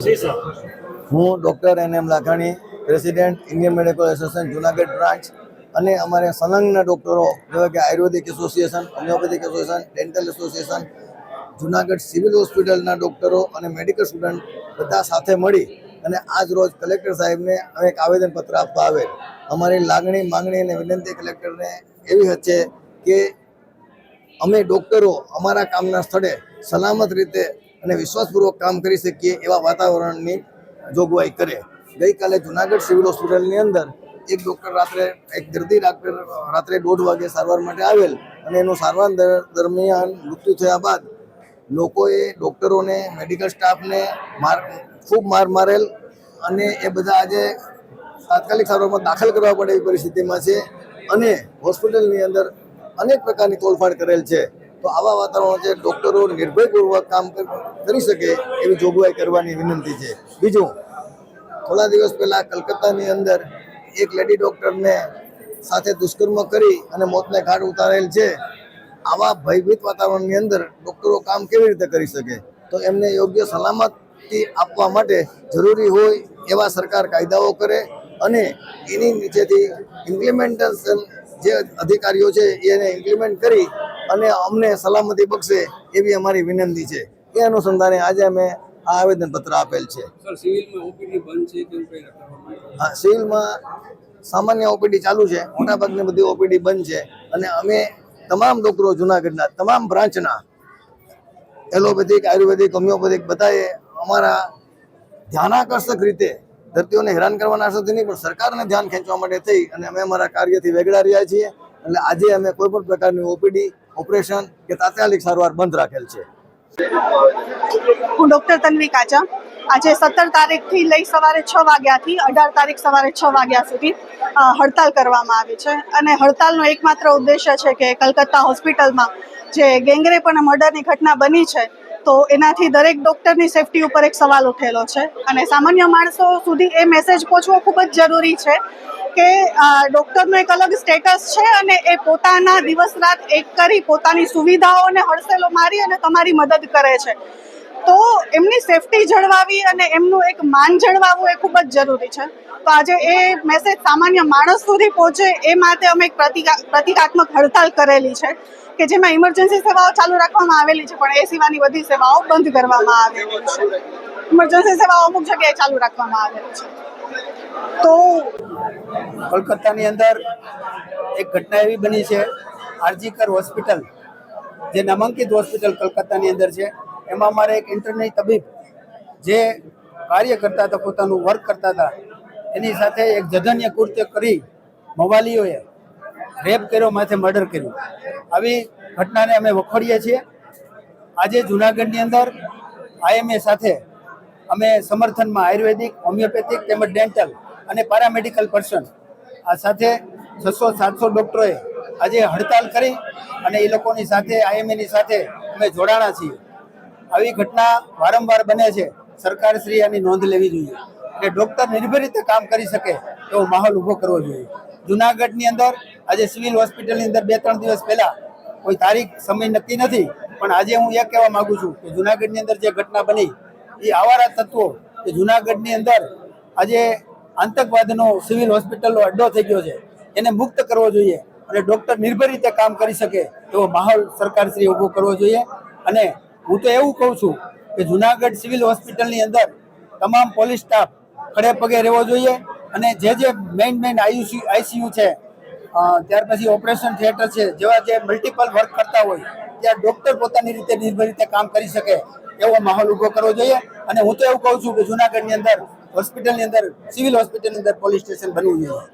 હું doctor N M. Lakhani, president Indian medical association Junagadh branch અને અમારે સંલગ્ન ડૉક્ટરો જેવા કે Ayurvedic association, homeopathic association, dental association, Junagadh civil હોસ્પિટલના ડૉક્ટરો અને મેડિકલ સ્ટુડન્ટ બધા સાથે મળી અને આજ રોજ કલેક્ટર સાહેબને એક આવેદનપત્ર આપવા આવેલ. અમારી લાગણી, માંગણી અને વિનંતી કલેક્ટરને એવી છે કે અમે ડૉક્ટરો અમારા કામના સ્થળે સલામત રીતે અને વિશ્વાસપૂર્વક કામ કરી શકીએ એવા વાતાવરણની જોગવાઈ કરે. ગઈકાલે જુનાગઢ સિવિલ હોસ્પિટલની અંદર એક ડૉક્ટર એક દર્દી રાત્રે 1:30 વાગે સારવાર માટે આવેલ અને એનું સારવાર દરમિયાન મૃત્યુ થયા બાદ લોકોએ ડૉક્ટરોને, મેડિકલ સ્ટાફને ખૂબ માર મારેલ અને એ બધા આજે તાત્કાલિક સારવારમાં દાખલ કરવા પડે એવી પરિસ્થિતિમાં છે અને હોસ્પિટલની અંદર અનેક પ્રકારની તોડફાડ કરેલ છે. તો આવા વાતાવરણ છે, ડૉક્ટરો નિર્ભયપૂર્વક કામ કરી શકે એવી જોગવાઈ કરવાની વિનંતી છે. બીજું, થોડા દિવસ પહેલાં કલકત્તાની અંદર એક લેડી ડૉક્ટરને સાથે દુષ્કર્મ કરી અને મોતને ઘાટ ઉતારેલ છે. આવા ભયભીત વાતાવરણની અંદર ડૉક્ટરો કામ કેવી રીતે કરી શકે? તો એમને યોગ્ય સલામતી આપવા માટે જરૂરી હોય એવા સરકાર કાયદાઓ કરે અને એની નીચેથી ઇમ્પ્લિમેન્ટેશન જે અધિકારીઓ છે એને ઇમ્પ્લિમેન્ટ કરી અને અમને સલામતી બક્ષે એવી અમારી વિનંતી છે. એ અનુસંધાને આજે અમે આ આવેદનપત્ર આપેલ છે. હા, સિવિલમાં સામાન્ય ઓપીડી ચાલુ છે, મોટાભાગની બધી ઓપીડી બંધ છે અને અમે તમામ ડૉક્ટરો જુનાગઢના તમામ બ્રાન્ચના એલોપેથિક, આયુર્વેદિક, હોમિયોપેથિક બધાએ અમારા ધ્યાનાકર્ષક રીતે દર્દીઓને હેરાન કરવાના અર્થથી નહીં પણ સરકારને ધ્યાન ખેંચવા માટે થઈ અને અમે અમારા કાર્યથી વેગળા રહ્યા છીએ. એટલે આજે અમે કોઈ પણ પ્રકારની ઓપીડી, ઓપરેશન કે તાત્કાલિક સારવાર બંધ રાખેલ છે. હું ડૉક્ટર તન્વી કાચા. આજે 17 તારીખથી લઈ સવારે 6 વાગ્યાથી 18 તારીખ સવારે 6 વાગ્યા સુધી હડતાલ કરવામાં આવી છે અને હડતાલનો એકમાત્ર ઉદ્દેશ્ય છે કે કલકત્તા હોસ્પિટલમાં જે ગેંગરેપ અને મર્ડરની ઘટના બની છે તો એનાથી દરેક ડૉક્ટરની સેફટી ઉપર એક સવાલ ઉઠેલો છે અને સામાન્ય માણસો સુધી એ મેસેજ પહોંચવો ખૂબ જ જરૂરી છે કે ડૉક્ટરનો એક અલગ સ્ટેટસ છે અને એ પોતાના દિવસ રાત એક કરી પોતાની સુવિધાઓને હડસેલો મારી અને તમારી મદદ કરે છે. તો એમની સેફટી જળવાવી અને એમનું એક માન જળવાવવું એ ખૂબ જ જરૂરી છે. તો આજે એ મેસેજ સામાન્ય માણસ સુધી પહોંચે એ માટે અમે એક પ્રતિકાત્મક હડતાલ કરેલી છે કે જેમાં ઇમરજન્સી સેવાઓ ચાલુ રાખવામાં આવેલી છે પણ એ સિવાયની બધી સેવાઓ બંધ કરવામાં આવેલી છે. ઇમરજન્સી સેવાઓ અમુક જગ્યાએ ચાલુ રાખવામાં આવેલી છે. તો કોલકાતાની અંદર એક ઘટના એવી બની છે, આરજીકર હોસ્પિટલ જે નામાંકિત હોસ્પિટલ કલકત્તાની અંદર છે, એમાં અમારે એક ઇન્ટરનલ તબીબ જે કાર્ય કરતા હતા, પોતાનું વર્ક કરતા હતા, એની સાથે એક જઘન્ય કૃત્ય કરી મવાલીઓએ રેપ કર્યો, માથે મર્ડર કર્યું. આવી ઘટનાને અમે વખોડીએ છીએ. આજે જુનાગઢની અંદર આઈએમએ સાથે અમે સમર્થનમાં આયુર્વેદિક, હોમિયોપેથિક તેમજ ડેન્ટલ અને પેરામેડિકલ પર્સન આ સાથે 600-700 ડૉક્ટરોએ આજે હડતાલ કરી અને એ લોકોની સાથે, આઈએમએની સાથે અમે જોડાણા છીએ. આવી ઘટના વારંવાર બને છે. સરકારશ્રી આની નોંધ લેવી જોઈએ અને ડૉક્ટર નિર્ભય રીતે કામ કરી શકે એવો માહોલ ઊભો કરવો જોઈએ. જુનાગઢની અંદર આજે સિવિલ હોસ્પિટલની અંદર 2-3 દિવસ પહેલાં કોઈ તારીખ, સમય નક્કી નથી, પણ આજે હું એ કહેવા માગું છું કે જુનાગઢની અંદર જે ઘટના બની એ આવારા તત્વો કે જુનાગઢની અંદર આજે આતંકવાદનો સિવિલ હોસ્પિટલનો અડ્ડો થઈ ગયો છે, એને મુક્ત કરવો જોઈએ અને ડૉક્ટર નિર્ભય રીતે કામ કરી શકે એવો માહોલ સરકારશ્રી ઊભો કરવો જોઈએ. અને હું તો એવું કહું છું કે જુનાગઢ સિવિલ હોસ્પિટલની અંદર તમામ પોલીસ સ્ટાફ ખડે પગે રહેવો જોઈએ અને જે મેઇન આઈસીયુ છે, ત્યાર પછી ઓપરેશન થિયેટર છે, જેવા જે મલ્ટિપલ વર્ક કરતા હોય ત્યાં ડૉક્ટર પોતાની રીતે નિર્ભય રીતે કામ કરી શકે એવો માહોલ ઊભો કરવો જોઈએ. અને હું તો એવું કહું છું કે જુનાગઢની અંદર હોસ્પિટલની અંદર, સિવિલ હોસ્પિટલની અંદર પોલીસ સ્ટેશન બનવું જોઈએ.